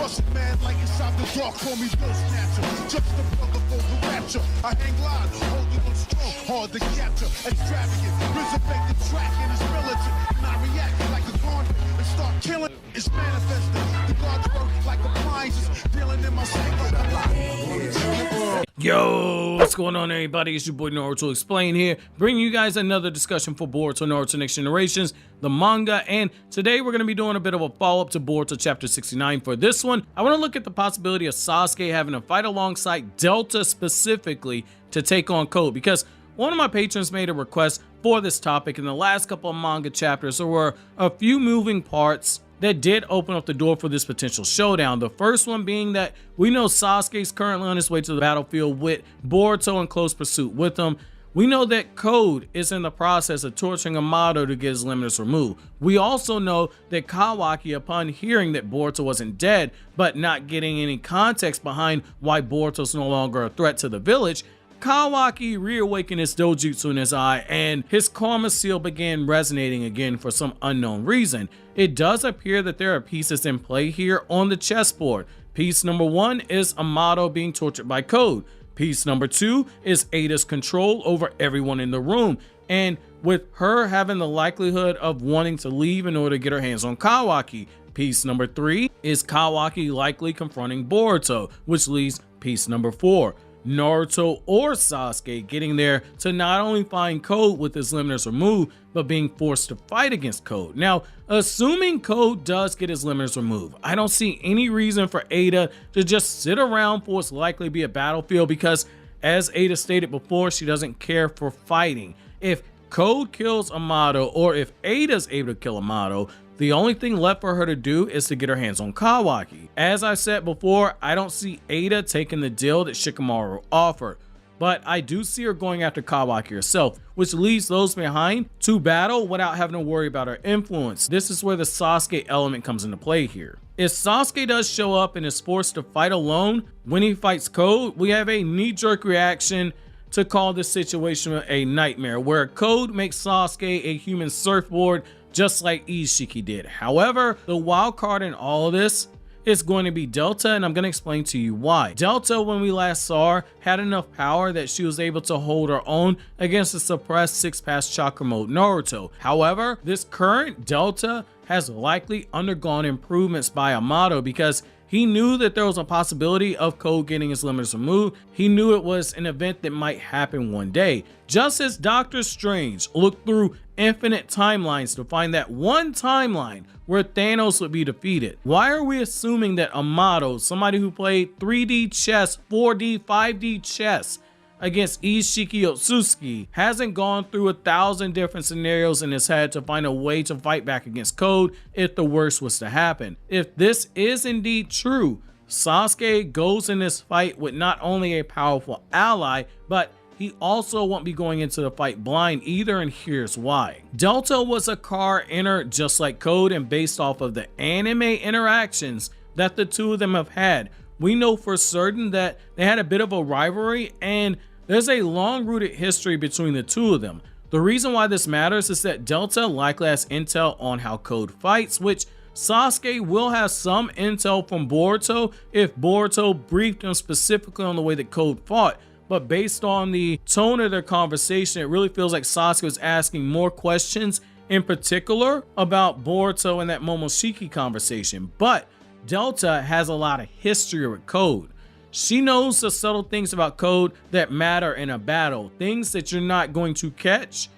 Russian man like inside the dark, call me Bill Snatcher. Just the brother for the rapture. I hang glide, holding on strong, hard to capture. Extravagant, resurrect the track and it's militant. And I react like a convict and start killing. It's manifesting. The God's work like appliances, dealing in my sleep like a lie. Yo, what's going on, everybody? It's your boy Naruto Explain here, bringing you guys another discussion for Boruto Naruto Next Generations, the manga, and today we're going to be doing a bit of a follow-up to Boruto chapter 69. For this one, I want to look at the possibility of Sasuke having a fight alongside Delta specifically to take on Code, because one of my patrons made a request for this topic. In the last couple of manga chapters, there were a few moving parts that did open up the door for this potential showdown. The first one being that we know Sasuke is currently on his way to the battlefield with Boruto in close pursuit with him. We know that Code is in the process of torturing Amato to get his limiters removed. We also know that Kawaki, upon hearing that Boruto wasn't dead, but not getting any context behind why Boruto's no longer a threat to the village, Kawaki reawakened his dojutsu in his eye, and his karma seal began resonating again for some unknown reason. It does appear that there are pieces in play here on the chessboard. Piece number one is Amato being tortured by Code. Piece number two is Ada's control over everyone in the room, and with her having the likelihood of wanting to leave in order to get her hands on Kawaki. Piece number three is Kawaki likely confronting Boruto, which leaves piece number four. Naruto or Sasuke getting there to not only find Code with his limiters removed, but being forced to fight against Code. Now, assuming Code does get his limiters removed, I don't see any reason for Ada to just sit around for what's likely to be a battlefield, because as Ada stated before, she doesn't care for fighting. If Code kills Amato, or if Ada's able to kill Amato, the only thing left for her to do is to get her hands on Kawaki. As I said before, I don't see Ada taking the deal that Shikamaru offered, but I do see her going after Kawaki herself, which leaves those behind to battle without having to worry about her influence. This is where the Sasuke element comes into play here. If Sasuke does show up and is forced to fight alone when he fights Code, we have a knee-jerk reaction to call this situation a nightmare, where Code makes Sasuke a human surfboard just like Isshiki did. However, the wild card in all of this is going to be Delta, and I'm going to explain to you why. Delta, when we last saw her, had enough power that she was able to hold her own against the suppressed 6-pass chakra mode Naruto. However, this current Delta has likely undergone improvements by Amato, because he knew that there was a possibility of Code getting his limiters removed. He knew it was an event that might happen one day. Just as Doctor Strange looked through infinite timelines to find that one timeline where Thanos would be defeated. Why are we assuming that Amato, somebody who played 3D chess, 4D, 5D chess against Isshiki Otsutsuki, hasn't gone through 1,000 different scenarios in his head to find a way to fight back against Code if the worst was to happen? If this is indeed true, Sasuke goes in this fight with not only a powerful ally, but he also won't be going into the fight blind either, and here's why. Delta was a car inner just like Code, and based off of the anime interactions that the two of them have had, we know for certain that they had a bit of a rivalry, and there's a long-rooted history between the two of them. The reason why this matters is that Delta likely has intel on how Code fights, which Sasuke will have some intel from Boruto if Boruto briefed him specifically on the way that Code fought. But based on the tone of their conversation, it really feels like Sasuke was asking more questions, in particular about Boruto and that Momoshiki conversation. But Delta has a lot of history with Code. She knows the subtle things about Code that matter in a battle, things that you're not going to catch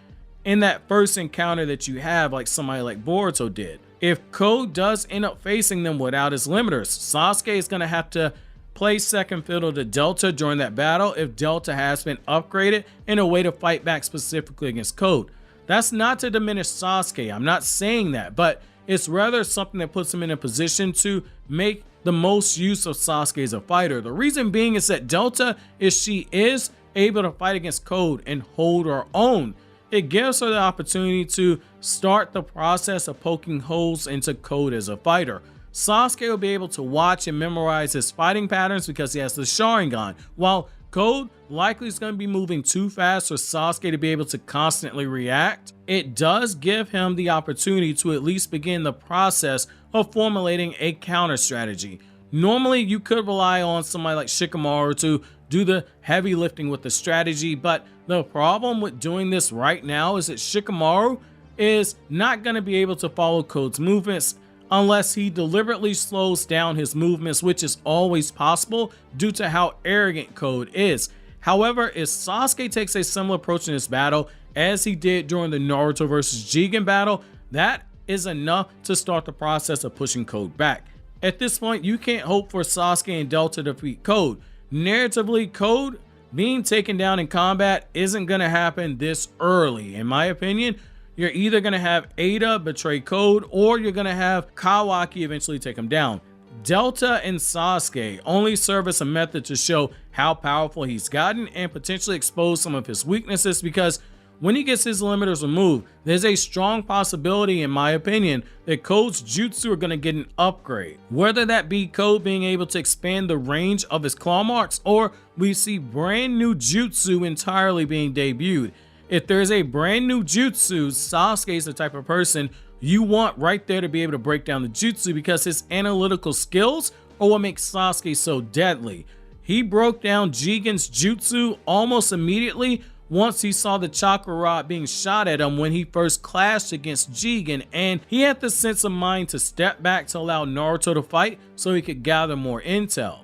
in that first encounter that you have, like somebody like Boruto did. If Code does end up facing them without his limiters, Sasuke is going to have to play second fiddle to Delta during that battle if Delta has been upgraded in a way to fight back specifically against Code. That's not to diminish Sasuke, I'm not saying that, but it's rather something that puts him in a position to make the most use of Sasuke as a fighter. The reason being is that Delta, if she is able to fight against Code and hold her own, it gives her the opportunity to start the process of poking holes into Code as a fighter. Sasuke will be able to watch and memorize his fighting patterns because he has the sharingan, while Code likely is going to be moving too fast for Sasuke to be able to constantly react. It does give him the opportunity to at least begin the process of formulating a counter strategy. Normally, you could rely on somebody like Shikamaru to do the heavy lifting with the strategy, but the problem with doing this right now is that Shikamaru is not going to be able to follow Code's movements unless he deliberately slows down his movements, which is always possible due to how arrogant Code is. However, if Sasuke takes a similar approach in this battle as he did during the Naruto versus Jigen battle, that is enough to start the process of pushing Code back. At this point, you can't hope for Sasuke and Delta to defeat Code. Narratively, Code being taken down in combat isn't going to happen this early. In my opinion, you're either going to have Ada betray Code or you're going to have Kawaki eventually take him down. Delta and Sasuke only serve as a method to show how powerful he's gotten and potentially expose some of his weaknesses, because when he gets his limiters removed, there's a strong possibility, in my opinion, that Code's jutsu are going to get an upgrade. Whether that be Code being able to expand the range of his claw marks, or we see brand new jutsu entirely being debuted. If there's a brand new jutsu, Sasuke is the type of person you want right there to be able to break down the jutsu, because his analytical skills are what makes Sasuke so deadly. He broke down Jigen's jutsu almost immediately once he saw the chakra rod being shot at him when he first clashed against Jigen, and he had the sense of mind to step back to allow Naruto to fight so he could gather more intel.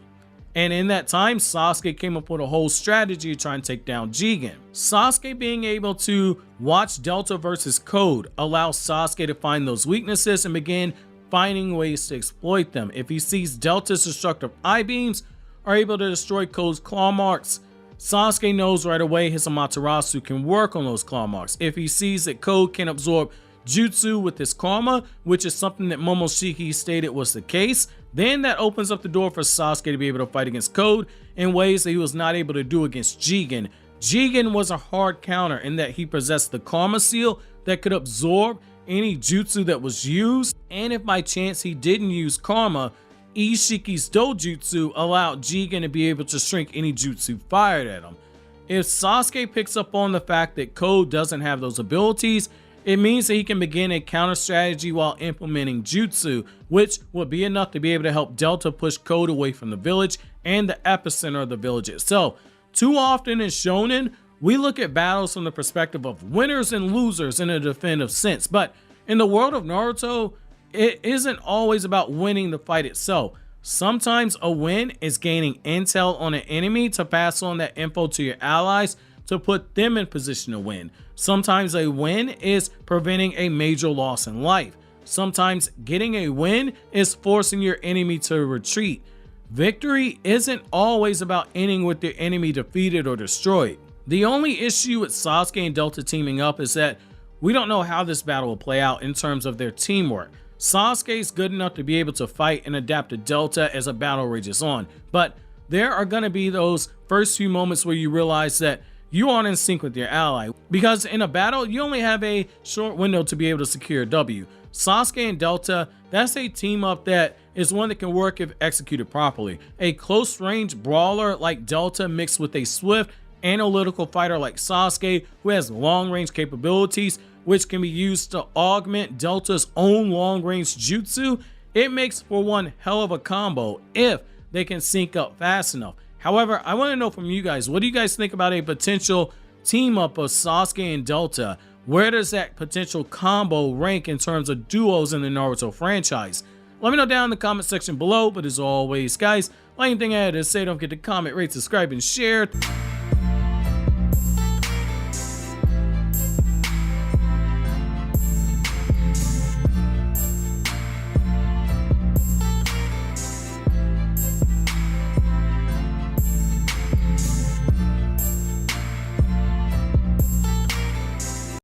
And in that time, Sasuke came up with a whole strategy to try and take down Jigen. Sasuke being able to watch Delta versus Code allows Sasuke to find those weaknesses and begin finding ways to exploit them. If he sees Delta's destructive eye beams are able to destroy Code's claw marks, Sasuke knows right away his Amaterasu can work on those claw marks. If he sees that Code can absorb jutsu with his karma, which is something that Momoshiki stated was the case, then that opens up the door for Sasuke to be able to fight against Code in ways that he was not able to do against Jigen. Jigen was a hard counter in that he possessed the karma seal that could absorb any jutsu that was used, and if by chance he didn't use karma, Isshiki's dojutsu allowed Jigen to be able to shrink any jutsu fired at him. If Sasuke picks up on the fact that Code doesn't have those abilities, it means that he can begin a counter strategy while implementing jutsu, which would be enough to be able to help Delta push Code away from the village and the epicenter of the village itself. Too often in shonen, we look at battles from the perspective of winners and losers in a definitive sense, but in the world of Naruto, it isn't always about winning the fight itself. Sometimes a win is gaining intel on an enemy to pass on that info to your allies to put them in position to win. Sometimes a win is preventing a major loss in life. Sometimes getting a win is forcing your enemy to retreat. Victory isn't always about ending with your enemy defeated or destroyed. The only issue with Sasuke and Delta teaming up is that we don't know how this battle will play out in terms of their teamwork. Sasuke is good enough to be able to fight and adapt to Delta as a battle rages on, but there are going to be those first few moments where you realize that you aren't in sync with your ally, because in a battle you only have a short window to be able to secure a W. Sasuke and Delta, that's a team up that is one that can work if executed properly. A close range brawler like Delta mixed with a swift analytical fighter like Sasuke who has long range capabilities which can be used to augment Delta's own long range jutsu, it makes for one hell of a combo if they can sync up fast enough. However, I want to know from you guys, what do you guys think about a potential team up of Sasuke and Delta? Where does that potential combo rank in terms of duos in the Naruto franchise? Let me know down in the comment section below, but as always guys, anything I had to say, don't forget to comment, rate, subscribe, and share.